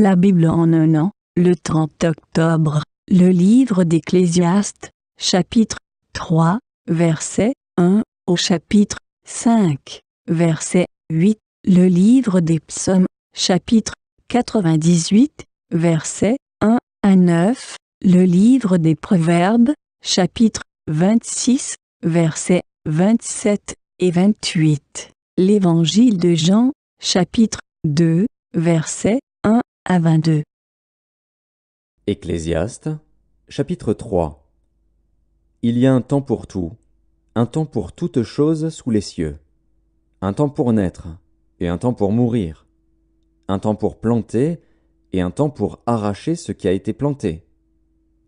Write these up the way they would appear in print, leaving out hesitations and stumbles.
La Bible en un an, le 30 octobre, le livre d'Ecclésiaste, chapitre 3, verset 1 au chapitre 5, verset 8, le livre des Psaumes, chapitre 98, verset 1 à 9, le livre des Proverbes, chapitre 26, versets 27 et 28, l'évangile de Jean, chapitre 2, versets 1 à 22. Ecclésiaste, chapitre 3. Il y a un temps pour tout, un temps pour toutes choses sous les cieux, un temps pour naître et un temps pour mourir, un temps pour planter et un temps pour arracher ce qui a été planté,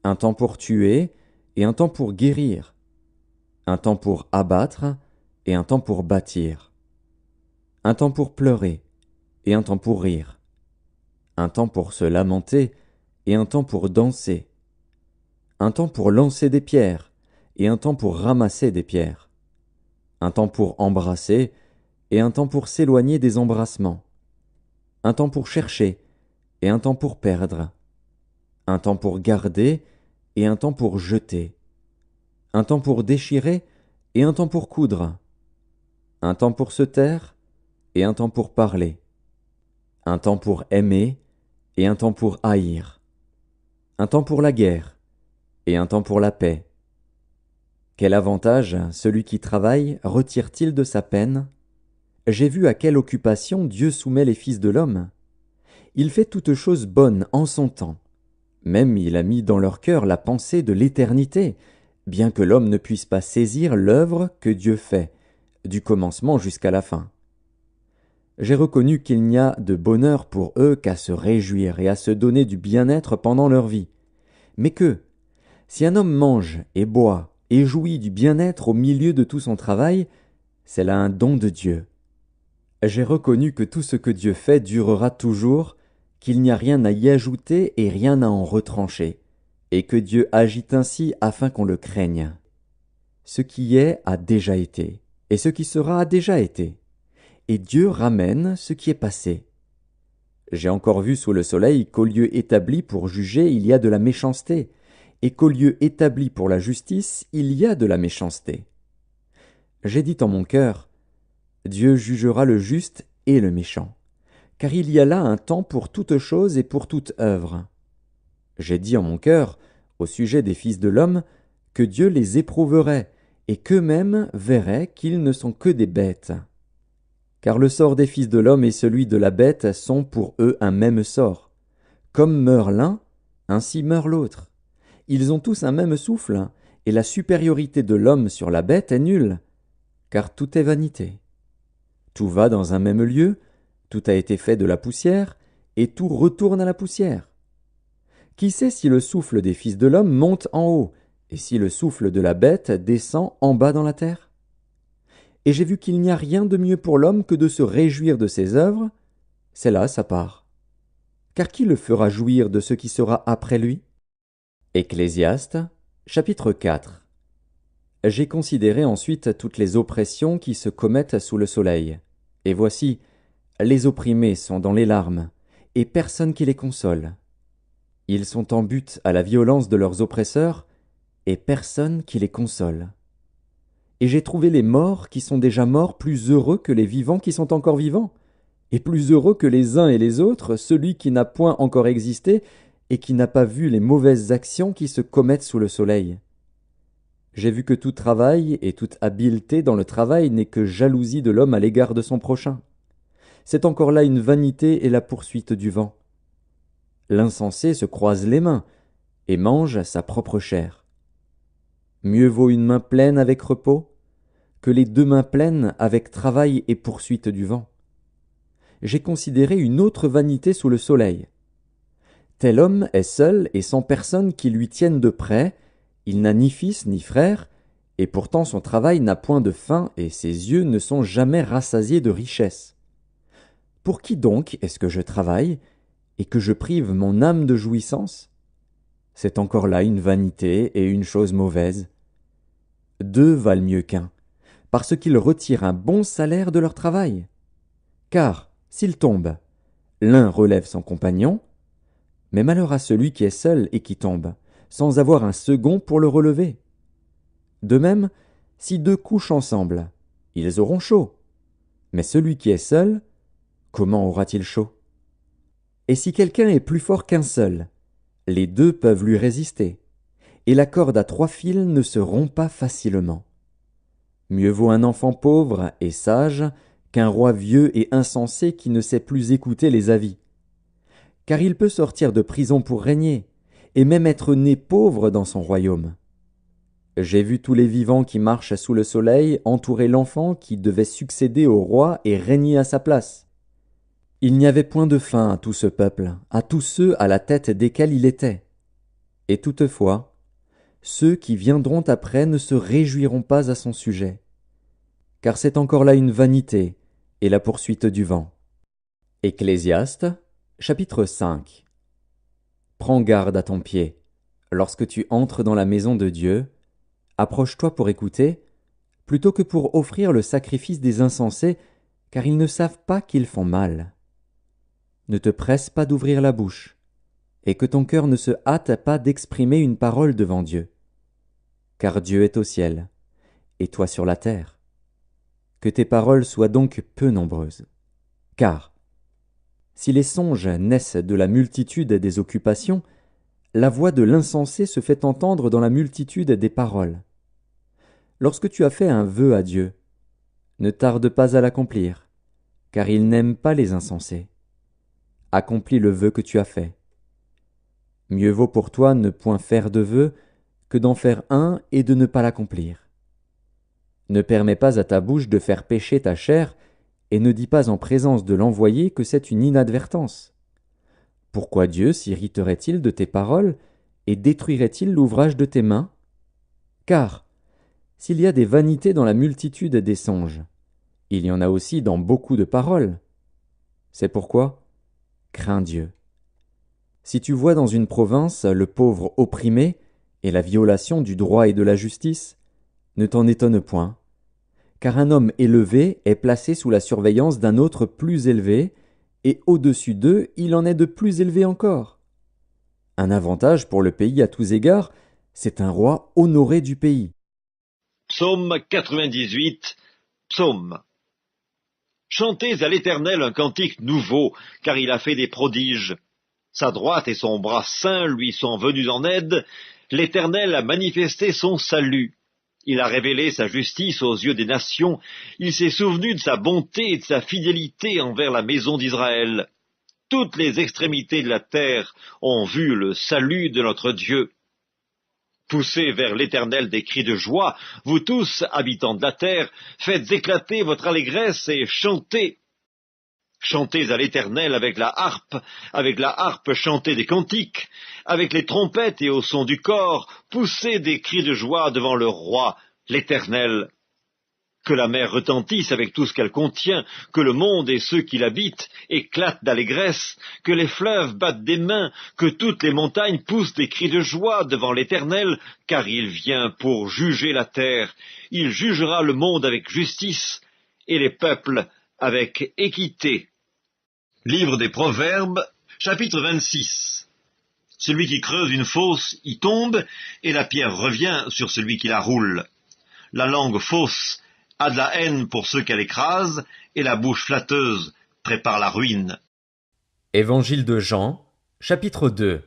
un temps pour tuer et un temps pour guérir, un temps pour abattre et un temps pour bâtir, un temps pour pleurer et un temps pour rire, un temps pour se lamenter et un temps pour danser, un temps pour lancer des pierres et un temps pour ramasser des pierres, un temps pour embrasser et un temps pour s'éloigner des embrassements, un temps pour chercher et un temps pour perdre, un temps pour garder et un temps pour jeter, un temps pour déchirer et un temps pour coudre, un temps pour se taire et un temps pour parler, un temps pour aimer et un temps pour haïr, un temps pour la guerre et un temps pour la paix. Quel avantage celui qui travaille retire-t-il de sa peine? J'ai vu à quelle occupation Dieu soumet les fils de l'homme. Il fait toutes choses bonnes en son temps. Même il a mis dans leur cœur la pensée de l'éternité, bien que l'homme ne puisse pas saisir l'œuvre que Dieu fait, du commencement jusqu'à la fin. J'ai reconnu qu'il n'y a de bonheur pour eux qu'à se réjouir et à se donner du bien-être pendant leur vie, mais que, si un homme mange et boit et jouit du bien-être au milieu de tout son travail, c'est là un don de Dieu. J'ai reconnu que tout ce que Dieu fait durera toujours, qu'il n'y a rien à y ajouter et rien à en retrancher, et que Dieu agit ainsi afin qu'on le craigne. Ce qui est a déjà été, et ce qui sera a déjà été, et Dieu ramène ce qui est passé. J'ai encore vu sous le soleil qu'au lieu établi pour juger il y a de la méchanceté, et qu'au lieu établi pour la justice il y a de la méchanceté. J'ai dit en mon cœur, Dieu jugera le juste et le méchant, car il y a là un temps pour toute chose et pour toute œuvre. J'ai dit en mon cœur, au sujet des fils de l'homme, que Dieu les éprouverait, et qu'eux-mêmes verraient qu'ils ne sont que des bêtes. Car le sort des fils de l'homme et celui de la bête sont pour eux un même sort. Comme meurt l'un, ainsi meurt l'autre. Ils ont tous un même souffle, et la supériorité de l'homme sur la bête est nulle, car tout est vanité. Tout va dans un même lieu, tout a été fait de la poussière, et tout retourne à la poussière. Qui sait si le souffle des fils de l'homme monte en haut, et si le souffle de la bête descend en bas dans la terre? Et j'ai vu qu'il n'y a rien de mieux pour l'homme que de se réjouir de ses œuvres, c'est là sa part. Car qui le fera jouir de ce qui sera après lui? Ecclésiaste, chapitre 4. J'ai considéré ensuite toutes les oppressions qui se commettent sous le soleil. Et voici, les opprimés sont dans les larmes, et personne qui les console. Ils sont en butte à la violence de leurs oppresseurs, et personne qui les console. Et j'ai trouvé les morts qui sont déjà morts plus heureux que les vivants qui sont encore vivants, et plus heureux que les uns et les autres celui qui n'a point encore existé et qui n'a pas vu les mauvaises actions qui se commettent sous le soleil. J'ai vu que tout travail et toute habileté dans le travail n'est que jalousie de l'homme à l'égard de son prochain. C'est encore là une vanité et la poursuite du vent. L'insensé se croise les mains et mange sa propre chair. Mieux vaut une main pleine avec repos que les deux mains pleines avec travail et poursuite du vent. J'ai considéré une autre vanité sous le soleil. Tel homme est seul et sans personne qui lui tienne de près, il n'a ni fils ni frère, et pourtant son travail n'a point de fin et ses yeux ne sont jamais rassasiés de richesse. Pour qui donc est-ce que je travaille, et que je prive mon âme de jouissance? C'est encore là une vanité et une chose mauvaise. Deux valent mieux qu'un, parce qu'ils retirent un bon salaire de leur travail. Car, s'ils tombent, l'un relève son compagnon, Mais malheur à celui qui est seul et qui tombe, sans avoir un second pour le relever. De même, si deux couchent ensemble, ils auront chaud. Mais celui qui est seul, comment aura-t-il chaud? Et si quelqu'un est plus fort qu'un seul, les deux peuvent lui résister, et la corde à 3 fils ne se rompt pas facilement. Mieux vaut un enfant pauvre et sage qu'un roi vieux et insensé qui ne sait plus écouter les avis. Car il peut sortir de prison pour régner, et même être né pauvre dans son royaume. J'ai vu tous les vivants qui marchent sous le soleil entourer l'enfant qui devait succéder au roi et régner à sa place. Il n'y avait point de fin à tout ce peuple, à tous ceux à la tête desquels il était. Et toutefois, ceux qui viendront après ne se réjouiront pas à son sujet, car c'est encore là une vanité et la poursuite du vent. Ecclésiaste, chapitre 5. Prends garde à ton pied. Lorsque tu entres dans la maison de Dieu, approche-toi pour écouter, plutôt que pour offrir le sacrifice des insensés, car ils ne savent pas qu'ils font mal. Ne te presse pas d'ouvrir la bouche, et que ton cœur ne se hâte pas d'exprimer une parole devant Dieu. Car Dieu est au ciel, et toi sur la terre. Que tes paroles soient donc peu nombreuses. Car, si les songes naissent de la multitude des occupations, la voix de l'insensé se fait entendre dans la multitude des paroles. Lorsque tu as fait un vœu à Dieu, ne tarde pas à l'accomplir, car il n'aime pas les insensés. Accomplis le vœu que tu as fait. Mieux vaut pour toi ne point faire de vœu que d'en faire un et de ne pas l'accomplir. Ne permets pas à ta bouche de faire pécher ta chair, et ne dis pas en présence de l'envoyé que c'est une inadvertance. Pourquoi Dieu s'irriterait-il de tes paroles et détruirait-il l'ouvrage de tes mains? Car, s'il y a des vanités dans la multitude des songes, il y en a aussi dans beaucoup de paroles. C'est pourquoi, crains Dieu. Si tu vois dans une province le pauvre opprimé et la violation du droit et de la justice, ne t'en étonne point, car un homme élevé est placé sous la surveillance d'un autre plus élevé, et au-dessus d'eux il en est de plus élevé encore. Un avantage pour le pays à tous égards, c'est un roi honoré du pays. Psaume 98, Psaume. Chantez à l'Éternel un cantique nouveau, car il a fait des prodiges. Sa droite et son bras saint lui sont venus en aide. L'Éternel a manifesté son salut. Il a révélé sa justice aux yeux des nations. Il s'est souvenu de sa bonté et de sa fidélité envers la maison d'Israël. Toutes les extrémités de la terre ont vu le salut de notre Dieu. Poussez vers l'Éternel des cris de joie, vous tous, habitants de la terre, faites éclater votre allégresse et chantez. Chantez à l'Éternel avec la harpe chantez des cantiques, avec les trompettes et au son du cor, poussez des cris de joie devant le roi, l'Éternel. Que la mer retentisse avec tout ce qu'elle contient, que le monde et ceux qui l'habitent éclatent d'allégresse, que les fleuves battent des mains, que toutes les montagnes poussent des cris de joie devant l'Éternel, car il vient pour juger la terre. Il jugera le monde avec justice et les peuples avec équité. Livre des Proverbes, chapitre 26. Celui qui creuse une fosse y tombe, et la pierre revient sur celui qui la roule. La langue fausse a de la haine pour ceux qu'elle écrase, et la bouche flatteuse prépare la ruine. Évangile de Jean, chapitre 2.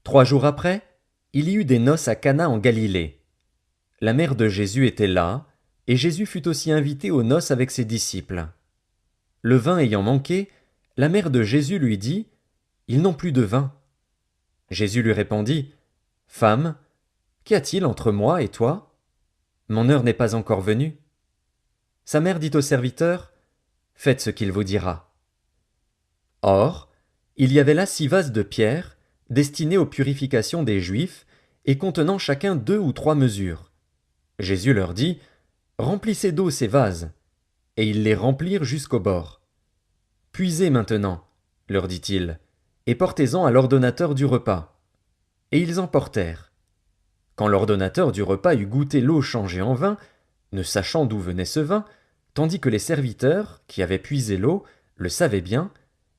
3 jours après, il y eut des noces à Cana en Galilée. La mère de Jésus était là, et Jésus fut aussi invité aux noces avec ses disciples. Le vin ayant manqué, la mère de Jésus lui dit : « Ils n'ont plus de vin. » Jésus lui répondit : « Femme, qu'y a-t-il entre moi et toi ? Mon heure n'est pas encore venue. » Sa mère dit au serviteur : « Faites ce qu'il vous dira. » Or, il y avait là 6 vases de pierre, destinés aux purifications des Juifs, et contenant chacun 2 ou 3 mesures. Jésus leur dit : « Remplissez d'eau ces vases. » Et ils les remplirent jusqu'au bord. « Puisez maintenant, leur dit-il, et portez-en à l'ordonnateur du repas. » Et ils en portèrent. Quand l'ordonnateur du repas eut goûté l'eau changée en vin, ne sachant d'où venait ce vin, tandis que les serviteurs, qui avaient puisé l'eau, le savaient bien,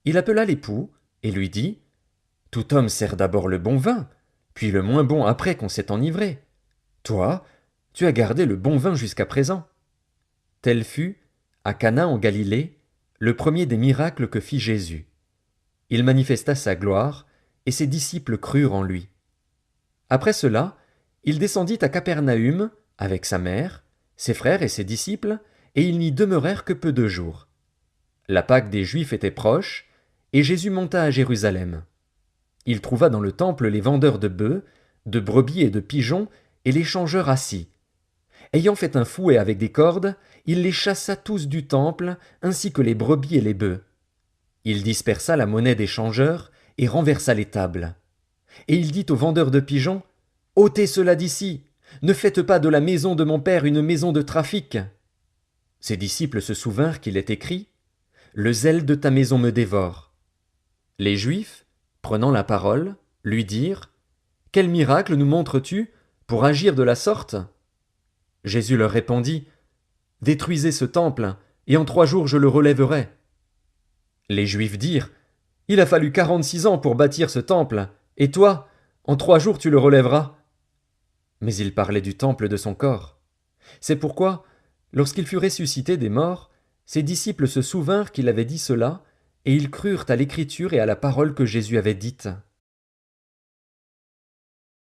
il appela l'époux et lui dit : « Tout homme sert d'abord le bon vin, puis le moins bon après qu'on s'est enivré. Toi, tu as gardé le bon vin jusqu'à présent. » Tel fut, à Cana en Galilée, le premier des miracles que fit Jésus. Il manifesta sa gloire, et ses disciples crurent en lui. Après cela, il descendit à Capernaüm, avec sa mère, ses frères et ses disciples, et ils n'y demeurèrent que peu de jours. La Pâque des Juifs était proche, et Jésus monta à Jérusalem. Il trouva dans le temple les vendeurs de bœufs, de brebis et de pigeons, et les changeurs assis. Ayant fait un fouet avec des cordes, il les chassa tous du temple, ainsi que les brebis et les bœufs. Il dispersa la monnaie des changeurs, et renversa les tables. Et il dit aux vendeurs de pigeons, « Ôtez cela d'ici, ne faites pas de la maison de mon père une maison de trafic. » Ses disciples se souvinrent qu'il est écrit, « Le zèle de ta maison me dévore. » Les Juifs, prenant la parole, lui dirent, « Quel miracle nous montres-tu pour agir de la sorte ?» Jésus leur répondit, « Détruisez ce temple, et en 3 jours je le relèverai. » Les Juifs dirent, « Il a fallu 46 ans pour bâtir ce temple, et toi, en 3 jours tu le relèveras. » Mais il parlait du temple de son corps. C'est pourquoi, lorsqu'il fut ressuscité des morts, ses disciples se souvinrent qu'il avait dit cela, et ils crurent à l'écriture et à la parole que Jésus avait dite.